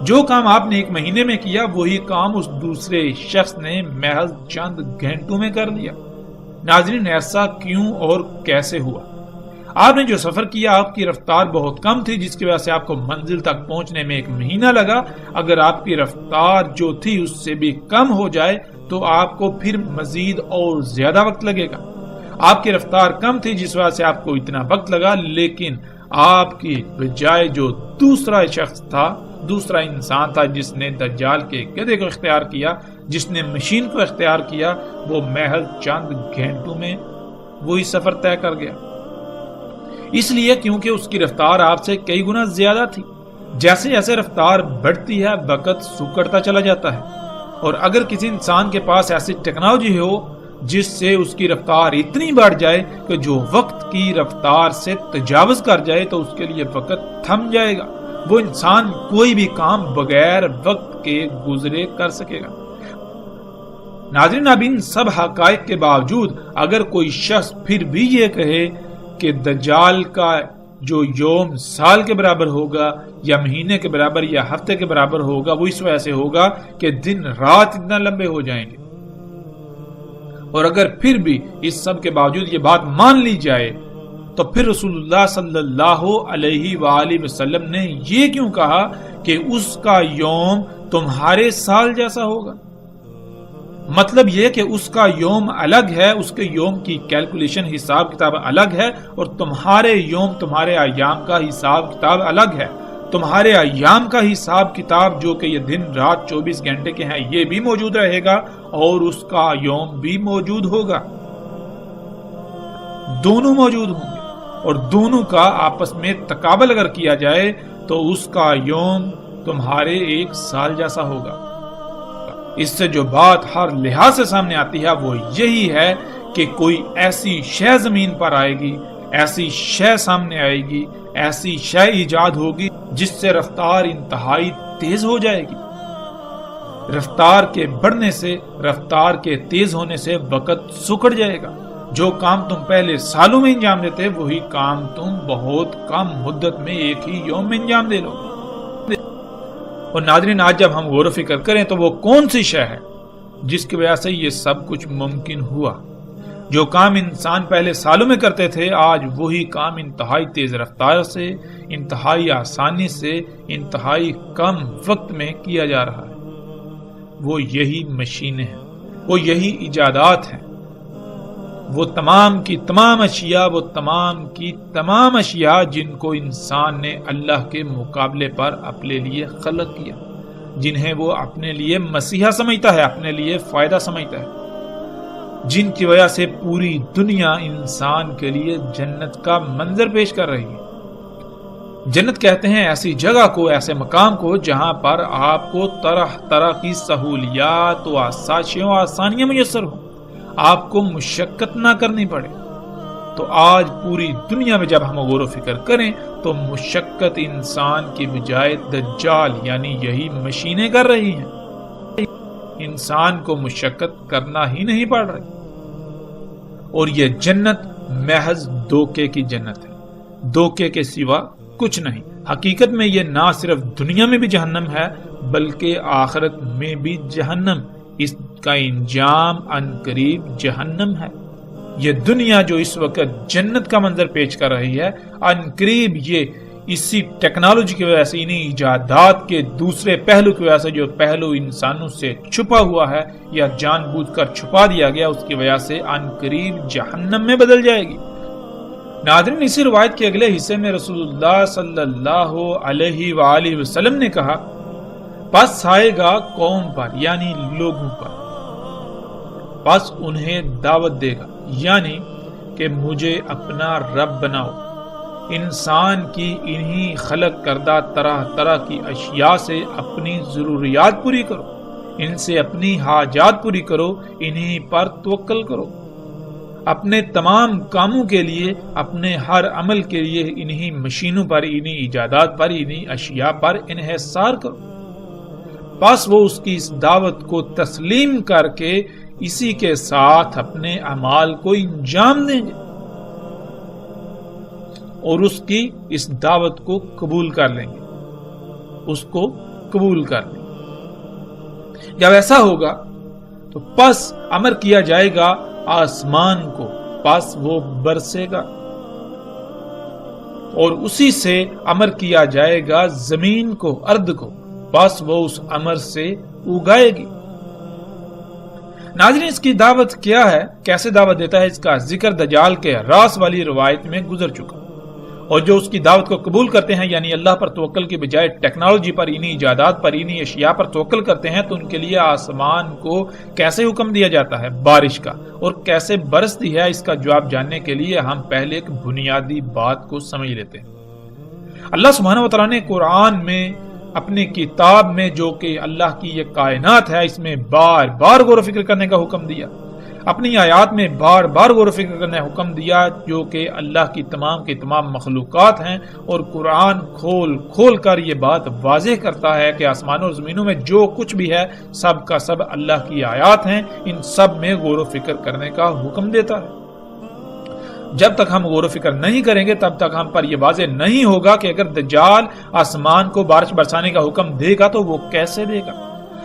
جو کام آپ نے 1 مہینے میں کیا وہی کام اس دوسرے شخص نے محض چند گھنٹوں میں کر لیا۔ ناظرین، ایسا کیوں اور کیسے ہوا؟ آپ نے جو سفر کیا آپ کی رفتار بہت کم تھی، جس کی وجہ سے آپ کو منزل تک پہنچنے میں 1 مہینہ لگا۔ اگر آپ کی رفتار جو تھی اس سے بھی کم ہو جائے تو آپ کو پھر مزید اور زیادہ وقت لگے گا۔ آپ کی رفتار کم تھی جس وجہ سے آپ کو اتنا وقت لگا، لیکن آپ کی بجائے جو دوسرا شخص تھا، دوسرا انسان تھا جس نے دجال کے گدھے کو اختیار کیا، جس نے مشین کو اختیار کیا، وہ محض چند گھنٹوں میں وہی سفر طے کر گیا۔ اس لیے کیونکہ اس کی رفتار آپ سے کئی گنا زیادہ تھی۔ جیسے جیسے رفتار بڑھتی ہے وقت سکڑتا چلا جاتا ہے، اور اگر کسی انسان کے پاس ایسی ٹیکنالوجی ہو جس سے اس کی رفتار اتنی بڑھ جائے کہ جو وقت کی رفتار سے تجاوز کر جائے تو اس کے لیے وقت تھم جائے گا، وہ انسان کوئی بھی کام بغیر وقت کے گزرے کر سکے گا۔ ناظرین، اب ان سب حقائق کے باوجود اگر کوئی شخص پھر بھی یہ کہے کہ دجال کا جو یوم سال کے برابر ہوگا یا مہینے کے برابر یا ہفتے کے برابر ہوگا، وہ اس وجہ سے ہوگا کہ دن رات اتنا لمبے ہو جائیں گے، اور اگر پھر بھی اس سب کے باوجود یہ بات مان لی جائے تو پھر رسول اللہ صلی اللہ علیہ وآلہ وسلم نے یہ کیوں کہا کہ اس کا یوم تمہارے سال جیسا ہوگا؟ مطلب یہ کہ اس کا یوم الگ ہے، اس کے یوم کی کیلکولیشن حساب کتاب الگ ہے، اور تمہارے یوم تمہارے ایام کا حساب کتاب الگ ہے۔ تمہارے ایام کا حساب کتاب جو کہ یہ دن رات 24 گھنٹے کے ہیں یہ بھی موجود رہے گا، اور اس کا یوم بھی موجود ہوگا، دونوں موجود ہوں گے، اور دونوں کا آپس میں تقابل اگر کیا جائے تو اس کا یوم تمہارے 1 سال جیسا ہوگا۔ اس سے جو بات ہر لحاظ سے سامنے آتی ہے وہ یہی ہے کہ کوئی ایسی شے زمین پر آئے گی، ایسی شے سامنے آئے گی، ایسی شے ایجاد ہوگی جس سے رفتار انتہائی تیز ہو جائے گی۔ رفتار کے بڑھنے سے، رفتار کے تیز ہونے سے وقت سکڑ جائے گا۔ جو کام تم پہلے سالوں میں انجام دیتے وہی کام تم بہت کم مدت میں 1 ہی یوم میں انجام دے لو۔ اور ناظرین، آج جب ہم غور و فکر کریں تو وہ کون سی شے ہے جس کی وجہ سے یہ سب کچھ ممکن ہوا؟ جو کام انسان پہلے سالوں میں کرتے تھے آج وہی کام انتہائی تیز رفتار سے، انتہائی آسانی سے، انتہائی کم وقت میں کیا جا رہا ہے۔ وہ یہی مشینیں ہیں، وہ یہی ایجادات ہیں، وہ تمام کی تمام اشیاء، وہ تمام کی تمام اشیاء جن کو انسان نے اللہ کے مقابلے پر اپنے لیے خلق کیا، جنہیں وہ اپنے لیے مسیحا سمجھتا ہے، اپنے لیے فائدہ سمجھتا ہے، جن کی وجہ سے پوری دنیا انسان کے لیے جنت کا منظر پیش کر رہی ہے۔ جنت کہتے ہیں ایسی جگہ کو، ایسے مقام کو جہاں پر آپ کو طرح طرح کی سہولیات و آسائشیں و آسانیاں میسر ہوں، آپ کو مشقت نہ کرنی پڑے۔ تو آج پوری دنیا میں جب ہم غور و فکر کریں تو مشقت انسان کی بجائے دجال یعنی یہی مشینیں کر رہی ہیں۔ انسان کو مشقت کرنا ہی نہیں پڑ رہی، اور یہ جنت محض دھوکے کی جنت ہے، دھوکے کے سوا کچھ نہیں۔ حقیقت میں یہ نہ صرف دنیا میں بھی جہنم ہے بلکہ آخرت میں بھی جہنم، اس کا انجام عنقریب جہنم ہے۔ یہ دنیا جو اس وقت جنت کا منظر پیش کر رہی ہے، عنقریب یہ اسی ٹیکنالوجی کی وجہ سے، انہی ایجادات کے دوسرے پہلو کی وجہ سے، جو پہلو انسانوں سے چھپا ہوا ہے یا جان بوجھ کر چھپا دیا گیا، اس کی وجہ سے ان قریب جہنم میں بدل جائے گی۔ ناظرین، اسی روایت کے اگلے حصے میں رسول اللہ صلی اللہ علیہ وآلہ وسلم نے کہا، پس آئے گا قوم پر یعنی لوگوں پر، پس انہیں دعوت دے گا یعنی کہ مجھے اپنا رب بناؤ، انسان کی انہی خلق کردہ طرح طرح کی اشیاء سے اپنی ضروریات پوری کرو، ان سے اپنی حاجات پوری کرو، انہی پر توکل کرو، اپنے تمام کاموں کے لیے، اپنے ہر عمل کے لیے انہی مشینوں پر، انہی ایجادات پر، انہی اشیاء پر انحصار کرو۔ پس وہ اس کی اس دعوت کو تسلیم کر کے اسی کے ساتھ اپنے اعمال کو انجام دیں گے اور اس کی اس دعوت کو قبول کر لیں گے، اس کو قبول کر لیں گے۔ جب ایسا ہوگا تو پس امر کیا جائے گا آسمان کو، پس وہ برسے گا، اور اسی سے امر کیا جائے گا زمین کو، ارض کو، پس وہ اس امر سے اگائے گی۔ ناظرین، اس کی دعوت کیا ہے، کیسے دعوت دیتا ہے، اس کا ذکر دجال کے راس والی روایت میں گزر چکا، اور جو اس کی دعوت کو قبول کرتے ہیں یعنی اللہ پر توکل کی بجائے ٹیکنالوجی پر، انہی ایجادات پر، انہی اشیاء پر توکل کرتے ہیں، تو ان کے لیے آسمان کو کیسے حکم دیا جاتا ہے بارش کا اور کیسے برستی ہے، اس کا جواب جاننے کے لیے ہم پہلے ایک بنیادی بات کو سمجھ لیتے ہیں۔ اللہ سبحانہ و تعالیٰ نے قرآن میں، اپنی کتاب میں، جو کہ اللہ کی یہ کائنات ہے، اس میں بار بار غور و فکر کرنے کا حکم دیا، اپنی آیات میں بار بار غور و فکر کرنے کا حکم دیا، جو کہ اللہ کی تمام کی تمام مخلوقات ہیں، اور قرآن کھول کھول کر یہ بات واضح کرتا ہے کہ آسمانوں اور زمینوں میں جو کچھ بھی ہے سب کا سب اللہ کی آیات ہیں، ان سب میں غور و فکر کرنے کا حکم دیتا ہے۔ جب تک ہم غور و فکر نہیں کریں گے تب تک ہم پر یہ واضح نہیں ہوگا کہ اگر دجال آسمان کو بارش برسانے کا حکم دے گا تو وہ کیسے دے گا،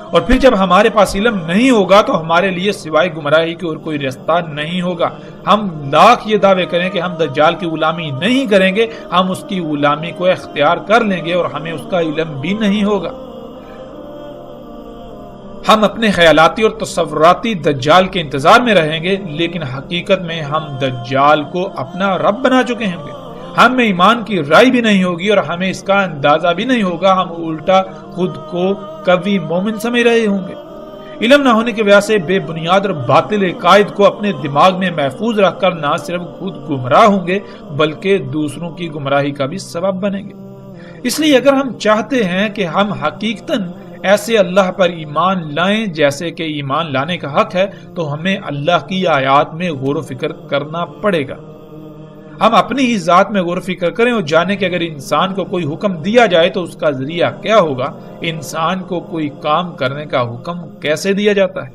اور پھر جب ہمارے پاس علم نہیں ہوگا تو ہمارے لیے سوائے گمراہی کے اور کوئی راستہ نہیں ہوگا۔ ہم لاکھ یہ دعوے کریں کہ ہم دجال کی غلامی نہیں کریں گے، ہم اس کی غلامی کو اختیار کر لیں گے اور ہمیں اس کا علم بھی نہیں ہوگا۔ ہم اپنے خیالاتی اور تصوراتی دجال کے انتظار میں رہیں گے، لیکن حقیقت میں ہم دجال کو اپنا رب بنا چکے ہیں گے۔ ہم میں ایمان کی رائے بھی نہیں ہوگی اور ہمیں اس کا اندازہ بھی نہیں ہوگا، ہم الٹا خود کو قوی مومن سمجھ رہے ہوں گے۔ علم نہ ہونے کی وجہ سے بے بنیاد اور باطل عقائد کو اپنے دماغ میں محفوظ رکھ کر نہ صرف خود گمراہ ہوں گے بلکہ دوسروں کی گمراہی کا بھی سبب بنیں گے۔ اس لیے اگر ہم چاہتے ہیں کہ ہم حقیقتاً ایسے اللہ پر ایمان لائیں جیسے کہ ایمان لانے کا حق ہے، تو ہمیں اللہ کی آیات میں غور و فکر کرنا پڑے گا۔ ہم اپنی ہی ذات میں غور و فکر کریں اور جانیں کہ اگر انسان کو کوئی حکم دیا جائے تو اس کا ذریعہ کیا ہوگا، انسان کو کوئی کام کرنے کا حکم کیسے دیا جاتا ہے۔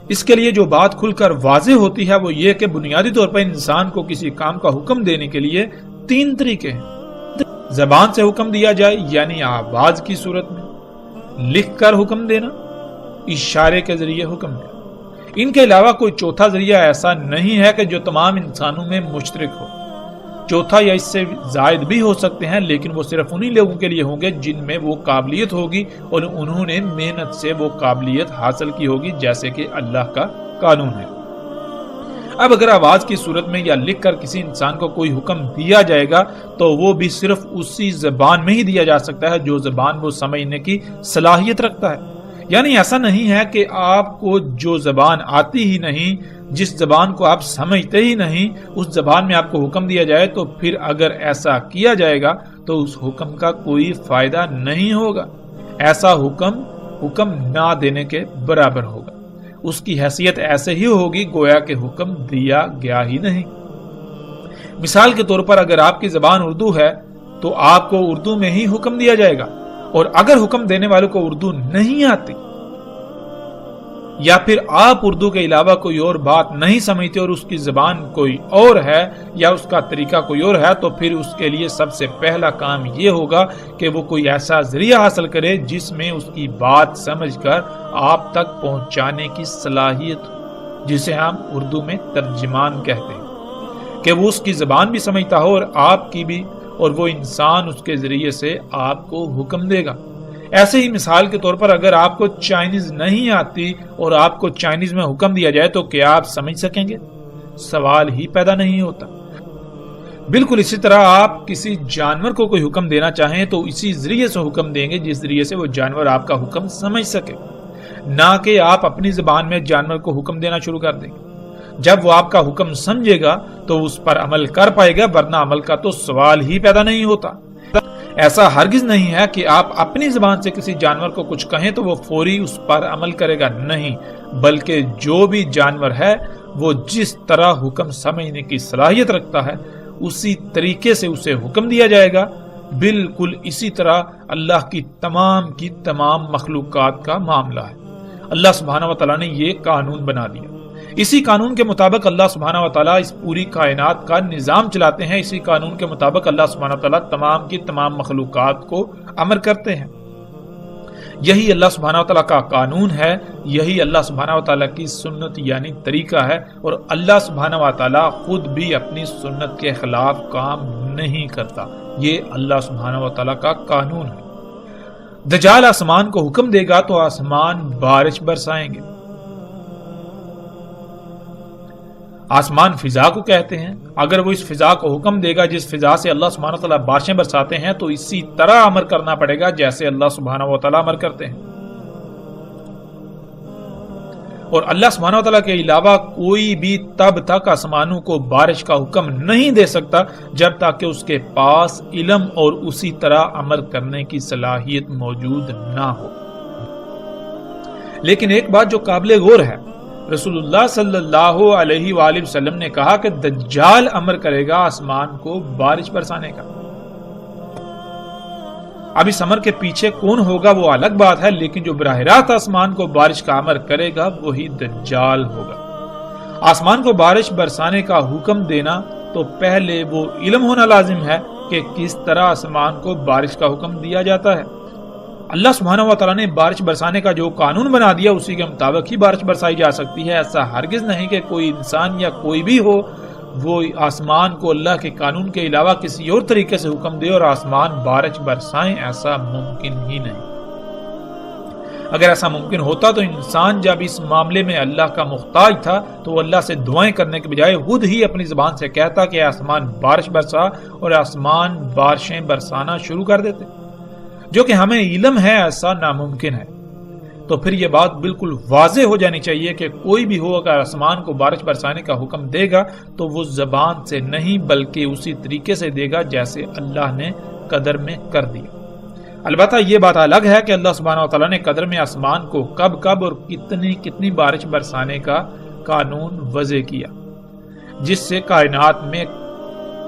اس کے لیے جو بات کھل کر واضح ہوتی ہے وہ یہ کہ بنیادی طور پر انسان کو کسی کام کا حکم دینے کے لیے 3 طریقے ہیں۔ زبان سے حکم دیا جائے یعنی آواز کی صورت میں، لکھ کر حکم دینا، اشارے کے ذریعے حکم دینا۔ ان کے علاوہ کوئی چوتھا ذریعہ ایسا نہیں ہے کہ جو تمام انسانوں میں مشترک ہو۔ چوتھا یا اس سے زائد بھی ہو سکتے ہیں، لیکن وہ صرف انہی لوگوں کے لیے ہوں گے جن میں وہ قابلیت ہوگی اور انہوں نے محنت سے وہ قابلیت حاصل کی ہوگی، جیسے کہ اللہ کا قانون ہے۔ اب اگر آواز کی صورت میں یا لکھ کر کسی انسان کو کوئی حکم دیا جائے گا تو وہ بھی صرف اسی زبان میں ہی دیا جا سکتا ہے جو زبان وہ سمجھنے کی صلاحیت رکھتا ہے۔ یعنی ایسا نہیں ہے کہ آپ کو جو زبان آتی ہی نہیں، جس زبان کو آپ سمجھتے ہی نہیں، اس زبان میں آپ کو حکم دیا جائے تو پھر اگر ایسا کیا جائے گا تو اس حکم کا کوئی فائدہ نہیں ہوگا۔ ایسا حکم نہ دینے کے برابر ہوگا، اس کی حیثیت ایسے ہی ہوگی گویا کہ حکم دیا گیا ہی نہیں۔ مثال کے طور پر اگر آپ کی زبان اردو ہے تو آپ کو اردو میں ہی حکم دیا جائے گا، اور اگر حکم دینے والوں کو اردو نہیں آتی یا پھر آپ اردو کے علاوہ کوئی اور بات نہیں سمجھتے اور اس کی زبان کوئی اور ہے یا اس کا طریقہ کوئی اور ہے، تو پھر اس کے لیے سب سے پہلا کام یہ ہوگا کہ وہ کوئی ایسا ذریعہ حاصل کرے جس میں اس کی بات سمجھ کر آپ تک پہنچانے کی صلاحیت ہو، جسے ہم اردو میں ترجمان کہتے ہیں، کہ وہ اس کی زبان بھی سمجھتا ہو اور آپ کی بھی اور وہ انسان اس کے ذریعے سے آپ کو حکم دے گا۔ ایسے ہی مثال کے طور پر اگر آپ کو چائنیز نہیں آتی اور آپ کو چائنیز میں حکم دیا جائے تو کیا آپ سمجھ سکیں گے؟ سوال ہی پیدا نہیں ہوتا۔ بالکل اسی طرح آپ کسی جانور کو کوئی حکم دینا چاہیں تو اسی ذریعے سے حکم دیں گے جس ذریعے سے وہ جانور آپ کا حکم سمجھ سکے، نہ کہ آپ اپنی زبان میں جانور کو حکم دینا شروع کر دیں گے۔ جب وہ آپ کا حکم سمجھے گا تو اس پر عمل کر پائے گا، ورنہ عمل کا تو سوال ہی پیدا نہیں ہوتا۔ ایسا ہرگز نہیں ہے کہ آپ اپنی زبان سے کسی جانور کو کچھ کہیں تو وہ فوری اس پر عمل کرے گا، نہیں، بلکہ جو بھی جانور ہے وہ جس طرح حکم سمجھنے کی صلاحیت رکھتا ہے اسی طریقے سے اسے حکم دیا جائے گا۔ بالکل اسی طرح اللہ کی تمام مخلوقات کا معاملہ ہے۔ اللہ سبحانہ و تعالیٰ نے یہ قانون بنا دیا، اسی قانون کے مطابق اللہ سبحانہ و تعالیٰ اس پوری کائنات کا نظام چلاتے ہیں، اسی قانون کے مطابق اللہ سبحانہ و تعالیٰ تمام مخلوقات کو امر کرتے ہیں۔ یہی اللہ سبحانہ و تعالیٰ کا قانون ہے، یہی اللہ سبحانہ و تعالیٰ کی سنت یعنی طریقہ ہے، اور اللہ سبحانہ و تعالیٰ خود بھی اپنی سنت کے خلاف کام نہیں کرتا۔ یہ اللہ سبحانہ و تعالیٰ کا قانون ہے۔ دجال آسمان کو حکم دے گا تو آسمان بارش برسائیں گے۔ آسمان فضا کو کہتے ہیں، اگر وہ اس فضا کو حکم دے گا جس فضا سے اللہ سبحانہ وتعالی بارشیں برساتے ہیں تو اسی طرح امر کرنا پڑے گا جیسے اللہ سبحانہ وتعالی امر کرتے ہیں۔ اور اللہ سبحانہ وتعالی کے علاوہ کوئی بھی تب تک آسمانوں کو بارش کا حکم نہیں دے سکتا جب تک کہ اس کے پاس علم اور اسی طرح امر کرنے کی صلاحیت موجود نہ ہو۔ لیکن ایک بات جو قابل غور ہے، رسول اللہ صلی اللہ علیہ وآلہ وسلم نے کہا کہ دجال امر کرے گا آسمان کو بارش برسانے کا۔ اب اس امر کے پیچھے کون ہوگا وہ الگ بات ہے، لیکن جو براہ راست آسمان کو بارش کا امر کرے گا وہی دجال ہوگا۔ آسمان کو بارش برسانے کا حکم دینا تو پہلے وہ علم ہونا لازم ہے کہ کس طرح آسمان کو بارش کا حکم دیا جاتا ہے۔ اللہ سبحانہ و تعالیٰ نے بارش برسانے کا جو قانون بنا دیا اسی کے مطابق ہی بارش برسائی جا سکتی ہے۔ ایسا ہرگز نہیں کہ کوئی انسان یا کوئی بھی ہو وہ آسمان کو اللہ کے قانون کے علاوہ کسی اور طریقے سے حکم دے اور آسمان بارش برسائیں، ایسا ممکن ہی نہیں۔ اگر ایسا ممکن ہوتا تو انسان جب اس معاملے میں اللہ کا محتاج تھا تو اللہ سے دعائیں کرنے کے بجائے خود ہی اپنی زبان سے کہتا کہ آسمان بارش برسا، اور آسمان بارشیں برسانا شروع کر دیتے، جو کہ ہمیں علم ہے ایسا ناممکن ہے۔ تو پھر یہ بات بالکل واضح ہو جانی چاہیے کہ کوئی بھی ہو اگر آسمان کو بارش برسانے کا حکم دے گا تو وہ زبان سے نہیں بلکہ اسی طریقے سے دے گا جیسے اللہ نے قدر میں کر دیا۔ البتہ یہ بات الگ ہے کہ اللہ سبحانہ و تعالیٰ نے قدر میں آسمان کو کب کب اور کتنی بارش برسانے کا قانون وضع کیا جس سے کائنات میں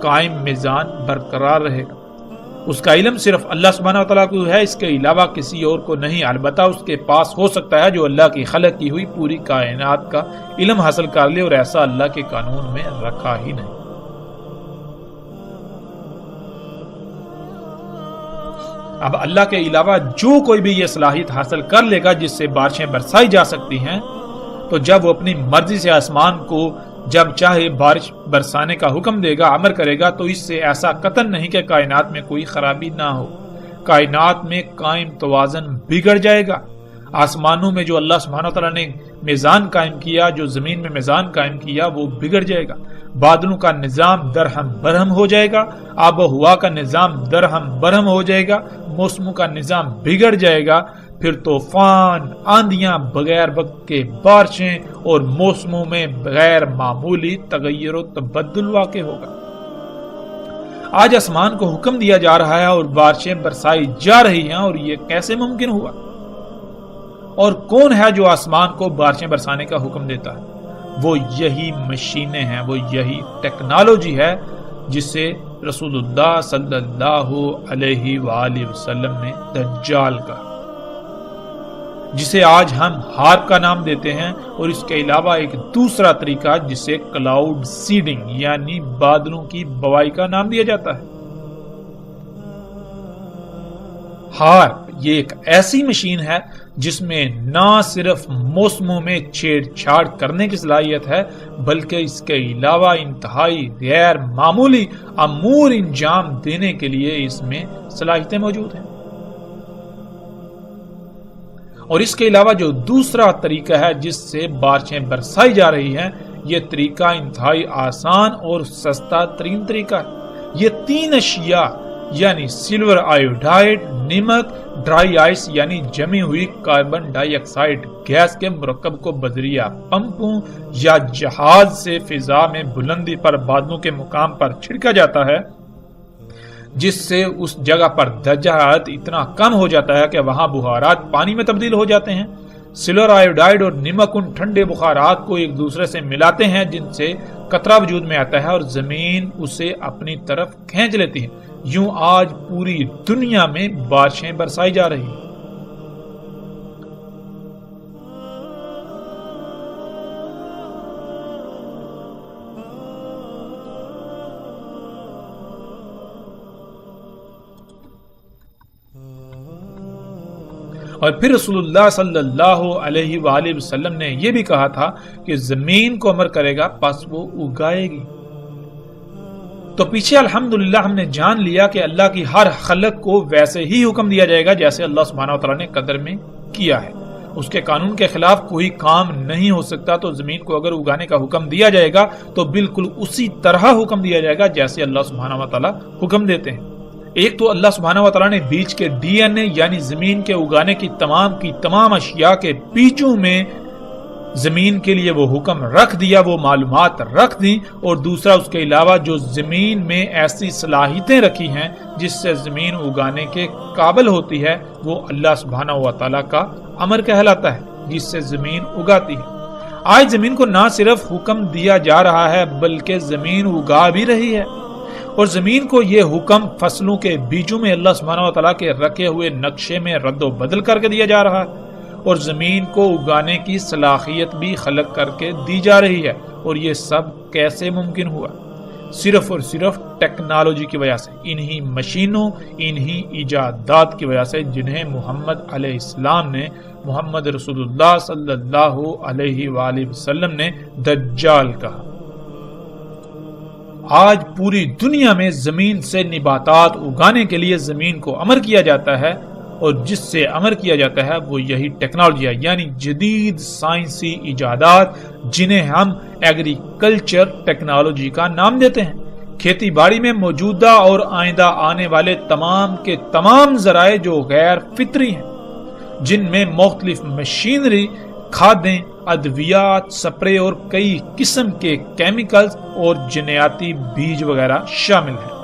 قائم میزان برقرار رہے گا۔ اس کا علم صرف اللہ سبحانہ و تعالیٰ کو ہے، اس کے علاوہ کسی اور کو نہیں۔ البتہ اس کے پاس ہو سکتا ہے جو اللہ کی خلق کی ہوئی پوری کائنات کا علم حاصل کر لے، اور ایسا اللہ کے قانون میں رکھا ہی نہیں۔ اب اللہ کے علاوہ جو کوئی بھی یہ صلاحیت حاصل کر لے گا جس سے بارشیں برسائی جا سکتی ہیں، تو جب وہ اپنی مرضی سے آسمان کو جب چاہے بارش برسانے کا حکم دے گا، امر کرے گا، تو اس سے ایسا قطعاً نہیں کہ کائنات میں کوئی خرابی نہ ہو۔ کائنات میں قائم توازن بگڑ جائے گا۔ آسمانوں میں جو اللہ سبحانہ وتعالیٰ نے میزان قائم کیا، جو زمین میں میزان قائم کیا، وہ بگڑ جائے گا۔ بادلوں کا نظام درہم برہم ہو جائے گا، آب و ہوا کا نظام درہم برہم ہو جائے گا، موسموں کا نظام بگڑ جائے گا، پھر طوفان، آندیاں، بغیر وقت کے بارشیں اور موسموں میں غیر معمولی تغیر و تبدل واقع ہوگا۔ آج آسمان کو حکم دیا جا رہا ہے اور بارشیں برسائی جا رہی ہیں، اور یہ کیسے ممکن ہوا؟ اور کون ہے جو آسمان کو بارشیں برسانے کا حکم دیتا ہے؟ وہ یہی مشینیں ہیں، وہ یہی ٹیکنالوجی ہے جسے رسول اللہ صلی اللہ علیہ وآلہ وسلم نے دجال کہا، جسے آج ہم ہارپ کا نام دیتے ہیں، اور اس کے علاوہ ایک دوسرا طریقہ جسے کلاؤڈ سیڈنگ یعنی بادلوں کی بوائی کا نام دیا جاتا ہے۔ ہارپ یہ ایک ایسی مشین ہے جس میں نہ صرف موسموں میں چھیڑ چھاڑ کرنے کی صلاحیت ہے بلکہ اس کے علاوہ انتہائی غیر معمولی امور انجام دینے کے لیے اس میں صلاحیتیں موجود ہیں۔ اور اس کے علاوہ جو دوسرا طریقہ ہے جس سے بارشیں برسائی جا رہی ہیں، یہ طریقہ انتہائی آسان اور سستا ترین طریقہ ہے۔ یہ 3 اشیاء یعنی سلور آیوڈائڈ، نمک، ڈرائی آئس یعنی جمی ہوئی کاربن ڈائی آکسائڈ گیس کے مرکب کو بذریعہ پمپوں یا جہاز سے فضا میں بلندی پر بادلوں کے مقام پر چھڑکا جاتا ہے، جس سے اس جگہ پر درجہ حرارت اتنا کم ہو جاتا ہے کہ وہاں بخارات پانی میں تبدیل ہو جاتے ہیں۔ سلور آیوڈائڈ اور نمک ان ٹھنڈے بخارات کو ایک دوسرے سے ملاتے ہیں جن سے قطرہ وجود میں آتا ہے اور زمین اسے اپنی طرف کھینچ لیتی ہے۔ یوں آج پوری دنیا میں بارشیں برسائی جا رہی ہیں۔ اور پھر رسول اللہ صلی اللہ علیہ وآلہ وسلم نے یہ بھی کہا تھا کہ زمین کو امر کرے گا پس وہ اگائے گی۔ تو پیچھے الحمدللہ ہم نے جان لیا کہ اللہ کی ہر خلق کو ویسے ہی حکم دیا جائے گا جیسے اللہ سبحانہ وتعالی نے قدر میں کیا ہے۔ اس کے قانون کے خلاف کوئی کام نہیں ہو سکتا، تو زمین کو اگر اگانے کا حکم دیا جائے گا تو بالکل اسی طرح حکم دیا جائے گا جیسے اللہ سبحانہ وتعالی حکم دیتے ہیں۔ ایک تو اللہ سبحانہ وتعالی نے بیج کے ڈی این اے یعنی زمین کے اگانے کی تمام اشیاء کے بیجوں میں زمین کے لیے وہ حکم رکھ دیا، وہ معلومات رکھ دی، اور دوسرا اس کے علاوہ جو زمین میں ایسی صلاحیتیں رکھی ہیں جس سے زمین اگانے کے قابل ہوتی ہے، وہ اللہ سبحانہ وتعالی کا امر کہلاتا ہے جس سے زمین اگاتی ہے۔ آج زمین کو نہ صرف حکم دیا جا رہا ہے بلکہ زمین اگا بھی رہی ہے، اور زمین کو یہ حکم فصلوں کے بیجوں میں اللہ سبحانہ وتعالی کے رکھے ہوئے نقشے میں رد و بدل کر کے دیا جا رہا ہے، اور زمین کو اگانے کی صلاحیت بھی خلق کر کے دی جا رہی ہے۔ اور یہ سب کیسے ممکن ہوا؟ صرف اور صرف ٹیکنالوجی کی وجہ سے، انہی مشینوں، انہی ایجادات کی وجہ سے جنہیں محمد علیہ السلام نے، محمد رسول اللہ صلی اللہ علیہ وآلہ وسلم نے دجال کہا۔ آج پوری دنیا میں زمین سے نباتات اگانے کے لیے زمین کو امر کیا جاتا ہے، اور جس سے امر کیا جاتا ہے وہ یہی ٹیکنالوجی ہے، یعنی جدید سائنسی ایجادات جنہیں ہم ایگریکلچر ٹیکنالوجی کا نام دیتے ہیں۔ کھیتی باڑی میں موجودہ اور آئندہ آنے والے تمام کے تمام ذرائع جو غیر فطری ہیں، جن میں مختلف مشینری، کھادیں، ادویات، سپرے اور کئی قسم کے کیمیکلز اور جنیاتی بیج وغیرہ شامل ہیں۔